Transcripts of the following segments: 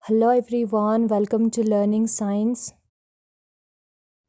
Hello everyone, welcome to learning science.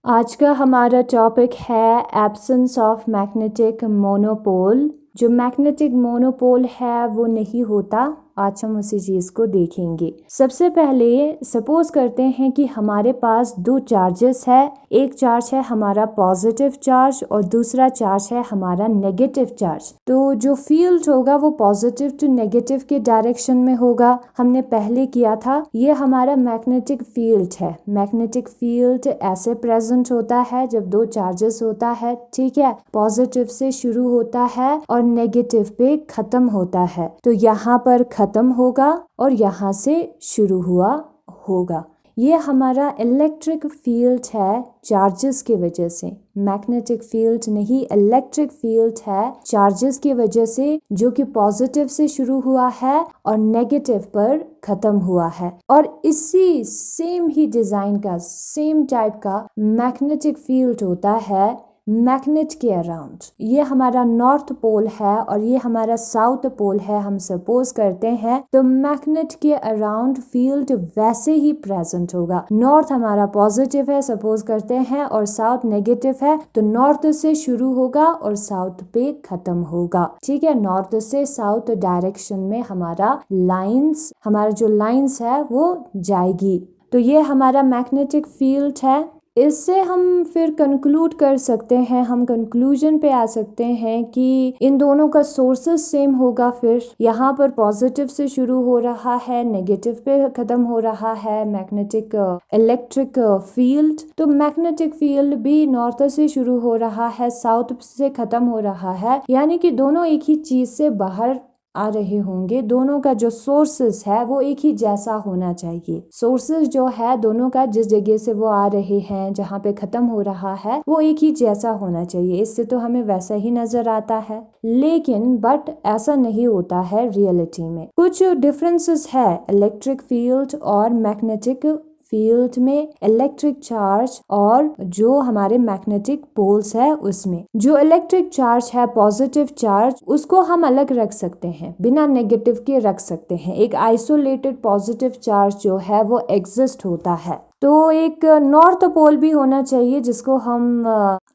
आज का हमारा टॉपिक है एब्सेंस ऑफ मैग्नेटिक मोनोपोल। जो मैग्नेटिक मोनोपोल है वो नहीं होता, आज हम उसी चीज़ को देखेंगे। सबसे पहले सपोज करते हैं कि हमारे पास दो चार्जेस है। एक चार्ज है हमारा पॉजिटिव चार्ज और दूसरा चार्ज है हमारा नेगेटिव चार्ज। तो जो फील्ड होगा वो पॉजिटिव टू नेगेटिव के डायरेक्शन में होगा। हमने पहले किया था, ये हमारा मैग्नेटिक फील्ड है। मैग्नेटिक फील्ड ऐसे प्रेजेंट होता है जब दो चार्जेस होता है, ठीक है। पॉजिटिव से शुरू होता है और नेगेटिव पे खत्म होता है। तो यहाँ पर खत्म होगा और यहाँ से शुरू हुआ होगा। ये हमारा इलेक्ट्रिक फील्ड है चार्जेस की वजह से। मैग्नेटिक फील्ड नहीं, इलेक्ट्रिक फील्ड है चार्जेस की वजह से, जो कि पॉजिटिव से शुरू हुआ है और नेगेटिव पर खत्म हुआ है। और इसी सेम ही डिजाइन का, सेम टाइप का मैग्नेटिक फील्ड होता है मैग्नेट के अराउंड। ये हमारा नॉर्थ पोल है और ये हमारा साउथ पोल है, हम सपोज करते हैं। तो मैग्नेट के अराउंड फील्ड वैसे ही प्रेजेंट होगा। नॉर्थ हमारा पॉजिटिव है सपोज करते हैं और साउथ नेगेटिव है, तो नॉर्थ से शुरू होगा और साउथ पे खत्म होगा, ठीक है। नॉर्थ से साउथ डायरेक्शन में हमारा लाइंस, हमारा जो लाइंस है वो जाएगी। तो ये हमारा मैग्नेटिक फील्ड है। इससे हम फिर कंक्लूड कर सकते हैं, हम कंक्लूजन पे आ सकते हैं कि इन दोनों का सोर्सेस सेम होगा। फिर यहाँ पर पॉजिटिव से शुरू हो रहा है, नेगेटिव पे खत्म हो रहा है मैग्नेटिक इलेक्ट्रिक फील्ड। तो मैग्नेटिक फील्ड भी नॉर्थ से शुरू हो रहा है, साउथ से खत्म हो रहा है, यानी कि दोनों एक ही चीज से बाहर आ रहे होंगे। दोनों का जो सोर्सेस है वो एक ही जैसा होना चाहिए। सोर्सेस जो है दोनों का, जिस जगह से वो आ रहे हैं, जहाँ पे खत्म हो रहा है, वो एक ही जैसा होना चाहिए। इससे तो हमें वैसा ही नजर आता है, लेकिन बट ऐसा नहीं होता है रियलिटी में। कुछ डिफरेंसेस है इलेक्ट्रिक फील्ड और मैग्नेटिक फील्ड में, इलेक्ट्रिक चार्ज और जो हमारे मैग्नेटिक पोल्स है उसमें। जो इलेक्ट्रिक चार्ज है पॉजिटिव चार्ज, उसको हम अलग रख सकते हैं, बिना नेगेटिव के रख सकते हैं। एक आइसोलेटेड पॉजिटिव चार्ज जो है वो एग्जिस्ट होता है। तो एक नॉर्थ पोल भी होना चाहिए जिसको हम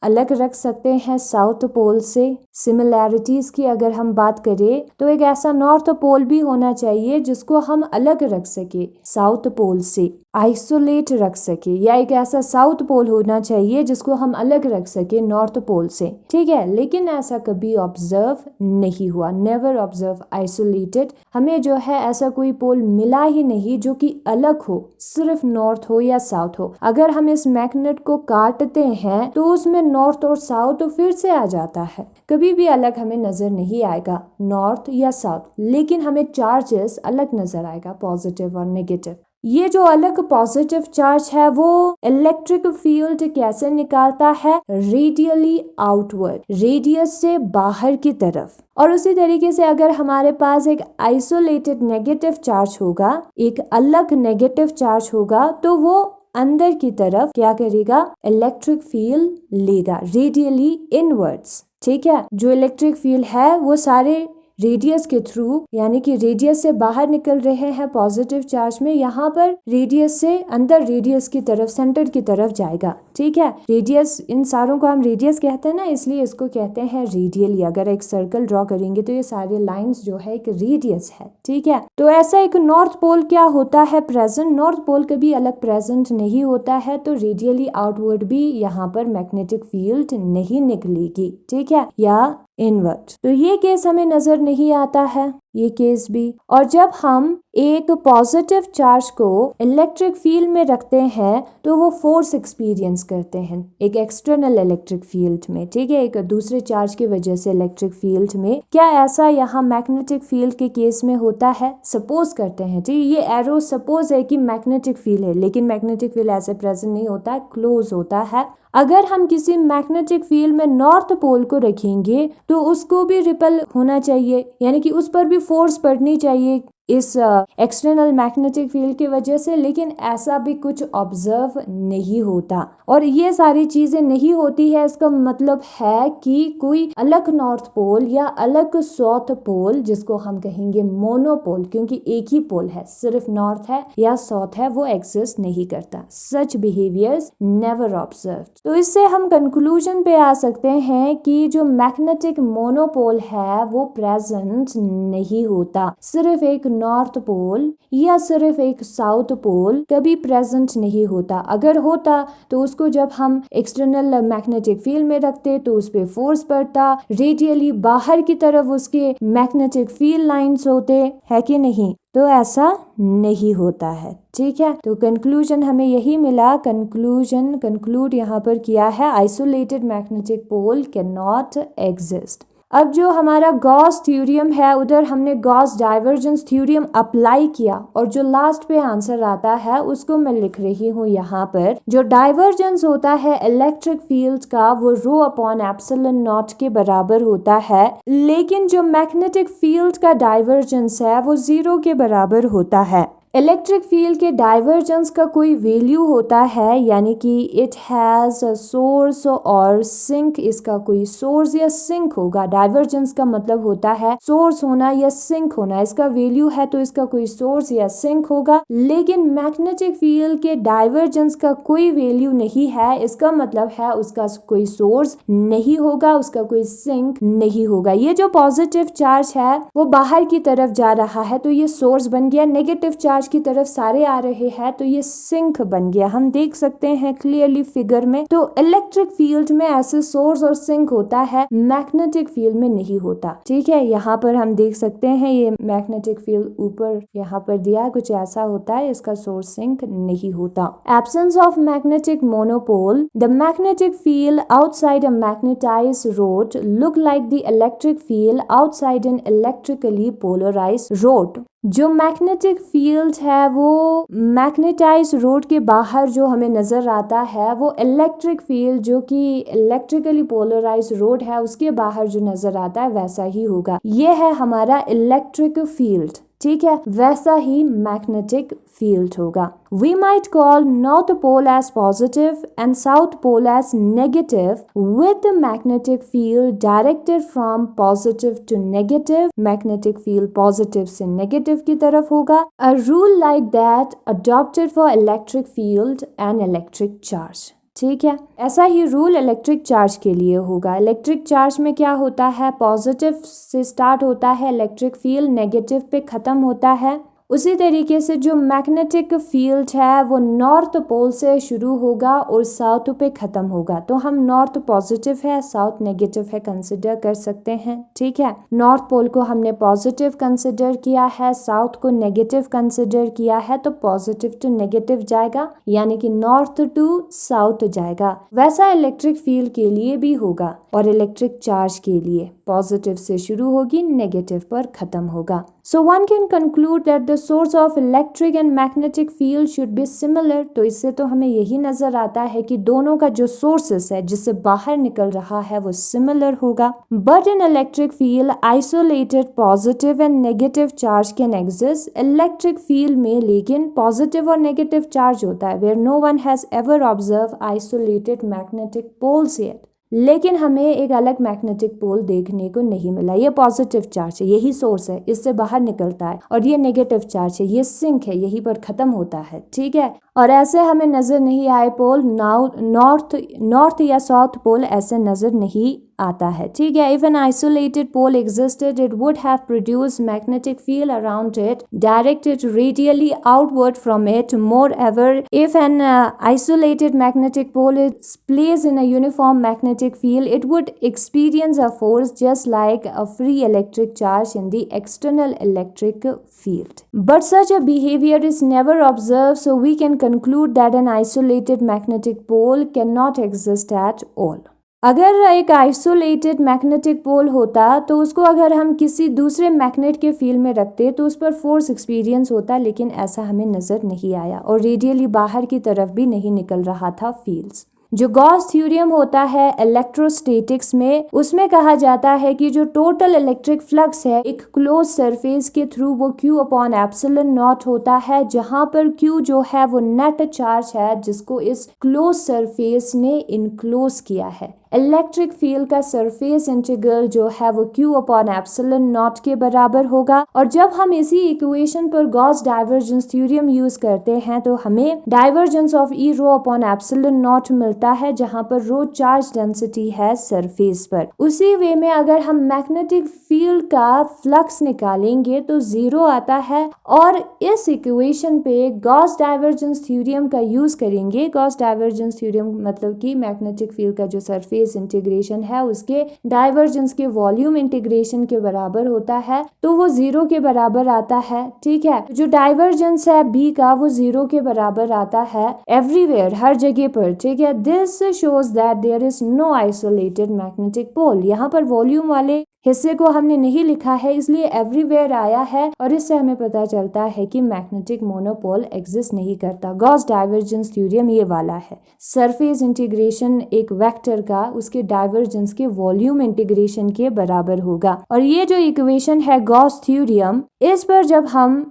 अलग रख सकते हैं साउथ पोल से। सिमिलैरिटीज की अगर हम बात करें तो एक ऐसा नॉर्थ पोल भी होना चाहिए जिसको हम अलग रख सके साउथ पोल से, आइसोलेट रख सके। या एक ऐसा साउथ पोल होना चाहिए जिसको हम अलग रख सके नॉर्थ पोल से, ठीक है। लेकिन ऐसा कभी ऑब्जर्व नहीं हुआ, नेवर ऑब्जर्व आइसोलेटेड। हमें जो है ऐसा कोई पोल मिला ही नहीं जो कि अलग हो, सिर्फ नॉर्थ हो या साउथ हो। अगर हम इस मैग्नेट को काटते हैं तो उसमें नॉर्थ और साउथ फिर से आ जाता है। कभी भी अलग हमें नजर नहीं आएगा नॉर्थ या साउथ, लेकिन हमें चार्जेस अलग नजर आएगा, पॉजिटिव और नेगेटिव। ये जो अलग पॉजिटिव चार्ज है वो इलेक्ट्रिक फील्ड कैसे निकालता है? रेडियली आउटवर्ड, रेडियस से बाहर की तरफ। और उसी तरीके से अगर हमारे पास एक आइसोलेटेड नेगेटिव चार्ज होगा, एक अलग नेगेटिव चार्ज होगा, तो वो अंदर की तरफ क्या करेगा? इलेक्ट्रिक फील्ड लेगा, रेडियली इनवर्ड्स, ठीक है। जो इलेक्ट्रिक फील्ड है वो सारे रेडियस के थ्रू, यानी कि रेडियस से बाहर निकल रहे हैं पॉजिटिव चार्ज में, यहाँ पर रेडियस से अंदर, रेडियस की तरफ, सेंटर की तरफ जाएगा, ठीक है। रेडियस, इन सारों को हम रेडियस कहते हैं ना, इसलिए इसको कहते हैं रेडियली। अगर एक सर्कल ड्रॉ करेंगे तो ये सारे लाइंस जो है एक रेडियस है, ठीक है। तो ऐसा एक नॉर्थ पोल क्या होता है प्रेजेंट? नॉर्थ पोल कभी अलग प्रेजेंट नहीं होता है, तो रेडियली आउटवर्ड भी यहाँ पर मैग्नेटिक फील्ड नहीं निकलेगी, ठीक है, या इनवर्ट। तो ये केस हमें नजर नहीं आता है, ये केस भी। और जब हम एक पॉजिटिव चार्ज को इलेक्ट्रिक फील्ड में रखते हैं तो वो फोर्स एक्सपीरियंस करते हैं एक एक्सटर्नल इलेक्ट्रिक फील्ड में, ठीक है, एक दूसरे चार्ज की वजह से इलेक्ट्रिक फील्ड में। क्या ऐसा यहाँ मैग्नेटिक फील्ड के केस में होता है? सपोज करते हैं, ठीक, ये एरो सपोज है कि मैग्नेटिक फील्ड है, लेकिन मैग्नेटिक फील्ड ऐसे प्रेजेंट नहीं होता है, क्लोज होता है। अगर हम किसी मैग्नेटिक फील्ड में नॉर्थ पोल को रखेंगे तो उसको भी रिपल होना चाहिए, यानी कि उस पर भी फोर्स पड़नी चाहिए इस एक्सटर्नल मैग्नेटिक फील्ड की वजह से, लेकिन ऐसा भी कुछ ऑब्जर्व नहीं होता। और ये सारी चीजें नहीं होती है, इसका मतलब है कि कोई अलग नॉर्थ पोल या अलग साउथ पोल, जिसको हम कहेंगे मोनोपोल, क्योंकि एक ही पोल है, सिर्फ नॉर्थ है या साउथ है, वो एग्जिस्ट नहीं करता। सच बिहेवियर्स नेवर ऑब्जर्व। तो इससे हम कंक्लूजन पे आ सकते हैं कि जो मैग्नेटिक मोनोपोल है वो प्रेजेंट नहीं होता। सिर्फ एक नॉर्थ पोल या सिर्फ एक साउथ पोल कभी प्रेजेंट नहीं होता। अगर होता तो उसको जब हम एक्सटर्नल मैग्नेटिक फील्ड में रखते तो उस पर फोर्स पड़ता, रेडियली बाहर की तरफ उसके मैग्नेटिक फील्ड लाइंस होते हैं कि नहीं, तो ऐसा नहीं होता है। ठीक है, तो कंक्लूजन हमें यही मिला। कंक्लूड यहाँ पर किया है, isolated magnetic pole can not exist. अब जो हमारा गॉस थ्योरम है, उधर हमने गॉस डाइवर्जेंस थ्योरम अप्लाई किया और जो लास्ट पे आंसर आता है उसको मैं लिख रही हूँ यहाँ पर। जो डाइवर्जेंस होता है इलेक्ट्रिक फील्ड का वो रो अपॉन एप्सिलॉन नॉट के बराबर होता है, लेकिन जो मैग्नेटिक फील्ड का डाइवर्जेंस है वो 0 के बराबर होता है। इलेक्ट्रिक फील्ड के डाइवर्जेंस का कोई वैल्यू होता है, यानी कि इट हैज अ सोर्स और सिंक, इसका कोई सोर्स या सिंक होगा। डाइवर्जेंस का मतलब होता है सोर्स होना या सिंक होना, इसका वैल्यू है तो इसका कोई सोर्स या सिंक होगा। लेकिन मैग्नेटिक फील्ड के डाइवर्जेंस का कोई वैल्यू नहीं है, इसका मतलब है उसका कोई सोर्स नहीं होगा, उसका कोई सिंक नहीं होगा। ये जो पॉजिटिव चार्ज है वो बाहर की तरफ जा रहा है तो ये सोर्स बन गया, नेगेटिव चार्ज की तरफ सारे आ रहे हैं तो ये सिंक बन गया। हम देख सकते हैं क्लियरली फिगर में। तो इलेक्ट्रिक फील्ड में ऐसे सोर्स और सिंक होता है, मैग्नेटिक फील्ड में नहीं होता। ठीक है, यहाँ पर हम देख सकते हैं ये मैग्नेटिक फील्ड ऊपर यहाँ पर दिया कुछ ऐसा होता है, इसका सोर्स सिंक नहीं होता। Absence of magnetic monopole, the magnetic field outside a magnetized rod look like the electric field outside an electrically polarized rod. जो मैग्नेटिक फील्ड है वो मैग्नेटाइज रोड के बाहर जो हमें नजर आता है वो इलेक्ट्रिक फील्ड जो कि इलेक्ट्रिकली पोलराइज रोड है उसके बाहर जो नजर आता है वैसा ही होगा। ये है हमारा इलेक्ट्रिक फील्ड। ठीक है, वैसा ही मैग्नेटिक फील्ड होगा। We might call north pole as positive and south pole as negative with the magnetic field directed from positive to negative. Magnetic field positive से negative की तरफ होगा। A rule like that adopted for electric field and electric charge. ठीक है, ऐसा ही rule electric charge के लिए होगा। इलेक्ट्रिक चार्ज में क्या होता है, पॉजिटिव से स्टार्ट होता है इलेक्ट्रिक फील्ड, नेगेटिव पे खत्म होता है। उसी तरीके से जो मैग्नेटिक फील्ड है वो नॉर्थ पोल से शुरू होगा और साउथ पे खत्म होगा। तो हम नॉर्थ पॉजिटिव है, साउथ नेगेटिव है कंसिडर कर सकते हैं। ठीक है, नॉर्थ पोल को हमने पॉजिटिव कंसिडर किया है, साउथ को नेगेटिव कंसिडर किया है, तो पॉजिटिव टू नेगेटिव जाएगा, यानी कि नॉर्थ टू साउथ जाएगा। वैसा इलेक्ट्रिक फील्ड के लिए भी होगा और इलेक्ट्रिक चार्ज के लिए पॉजिटिव से शुरू होगी, नेगेटिव पर खत्म होगा। So one can conclude that the source of electric and magnetic field should be similar. तो इससे तो हमें यही नजर आता है कि दोनों का जो सोर्सेस है जिससे बाहर निकल रहा है वो सिमिलर होगा। But in electric field, isolated positive and negative charge can exist. Electric field में लेकिन positive और negative charge होता है, where no one has ever observed isolated magnetic poles yet. लेकिन हमें एक अलग मैग्नेटिक पोल देखने को नहीं मिला। ये पॉजिटिव चार्ज है, यही सोर्स है, इससे बाहर निकलता है, और ये नेगेटिव चार्ज है, ये सिंक है, यहीं पर खत्म होता है। ठीक है, और ऐसे हमें नजर नहीं आए पोल, नॉर्थ या साउथ पोल ऐसे नजर नहीं आता है। ठीक है, if an isolated pole existed it would have produced magnetic field around it directed radially outward from it. Moreover if an isolated magnetic pole is placed in a uniform magnetic field it would experience a force just like a free electric charge in the external electric field. But such a behavior is never observed, so we can conclude that an isolated magnetic pole cannot exist at all. अगर एक isolated magnetic पोल होता तो उसको अगर हम किसी दूसरे magnet के फील्ड में रखते तो उस पर फोर्स एक्सपीरियंस होता, लेकिन ऐसा हमें नजर नहीं आया और रेडियली बाहर की तरफ भी नहीं निकल रहा था फील्ड्स। जो गॉस थ्योरम होता है इलेक्ट्रोस्टैटिक्स में, उसमें कहा जाता है कि जो टोटल इलेक्ट्रिक फ्लक्स है एक क्लोज सरफेस के थ्रू वो Q अपॉन एप्सिलॉन नॉट होता है, जहां पर Q जो है वो नेट चार्ज है जिसको इस क्लोज सरफेस ने इनक्लोज किया है। इलेक्ट्रिक फील्ड का सरफेस इंटीग्रल जो है वो Q अपॉन एप्सिलॉन नॉट के बराबर होगा। और जब हम इसी इक्वेशन पर गॉस डाइवर्जेंस थ्योरम यूज करते हैं तो हमें divergence of E row upon epsilon not मिलता है, जहां पर रो चार्ज डेंसिटी है सरफेस पर। उसी वे में अगर हम मैग्नेटिक फील्ड का फ्लक्स निकालेंगे तो 0 आता है, और इस इक्वेशन पे गॉस डाइवर्जेंस थ्योरम का यूज करेंगे। गॉस डाइवर्जेंस थ्योरम मतलब कि मैग्नेटिक फील्ड का जो सरफेस इंटीग्रेशन है उसके डाइवर्जेंस के वॉल्यूम इंटीग्रेशन के बराबर होता है, तो वो 0 के बराबर आता है। ठीक है, जो डाइवर्जेंस है B का वो 0 के बराबर आता है एवरीवेयर, हर जगह पर। ठीक है, this shows that there is no isolated magnetic pole. यहाँ पर वॉल्यूम वाले हिस्से को हमने नहीं लिखा है, इसलिए एवरीवेयर आया है, और इससे हमें पता चलता है कि मैग्नेटिक मोनोपोल एग्जिस्ट नहीं करता। गॉस डाइवर्जेंस थ्योरम ये वाला है, सरफेस इंटीग्रेशन एक वेक्टर का उसके डाइवर्जेंस के वॉल्यूम इंटीग्रेशन के बराबर होगा। और ये जो इक्वेशन है गॉस थ्योरम, इस पर जब हम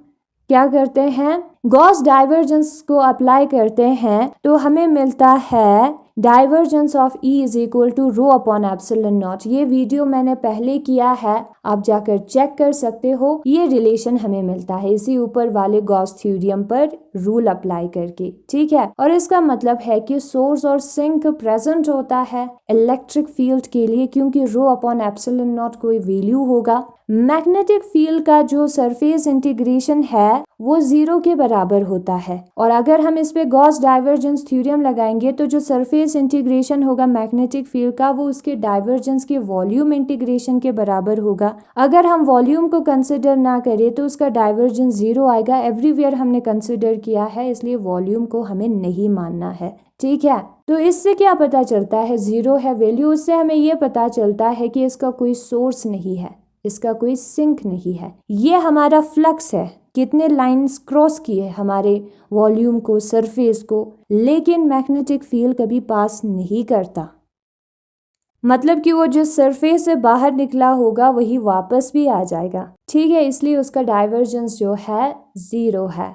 क्या करते हैं, गॉस डाइवर्जेंस को अप्लाई करते हैं तो हमें मिलता है divergence of E is equal to rho upon epsilon not. ये वीडियो मैंने पहले किया है, आप जाकर चेक कर सकते हो। ये रिलेशन हमें मिलता है इसी ऊपर वाले गॉस थ्योरम पर रूल अप्लाई करके। ठीक है, और इसका मतलब है कि सोर्स और सिंक प्रेजेंट होता है इलेक्ट्रिक फील्ड के लिए, क्योंकि रो अपॉन एप्सिलॉन नॉट कोई वैल्यू होगा। मैग्नेटिक फील्ड का जो सरफेस इंटीग्रेशन है वो 0 के बराबर होता है, और अगर हम इस पे गॉस डाइवर्जेंस थ्योरम लगाएंगे तो जो सरफेस इंटीग्रेशन होगा मैग्नेटिक फील्ड का वो उसके डाइवर्जेंस के वॉल्यूम इंटीग्रेशन के बराबर होगा। अगर हम वॉल्यूम को कंसिडर ना करें तो उसका डाइवर्जेंस 0 आएगा। एवरीवेयर हमने कंसिडर किया है, इसलिए वॉल्यूम को हमें नहीं मानना है। ठीक है, तो इससे क्या पता चलता है, 0 है वैल्यू, उससे हमें ये पता चलता है कि इसका कोई सोर्स नहीं है, इसका कोई सिंक नहीं है। ये हमारा फ्लक्स है, कितने लाइंस क्रॉस किए हमारे वॉल्यूम को, सरफेस को, लेकिन मैग्नेटिक फील्ड कभी पास नहीं करता। मतलब कि वो जो सरफेस से बाहर निकला होगा वही वापस भी आ जाएगा। ठीक है, इसलिए उसका डाइवर्जेंस जो है 0 है।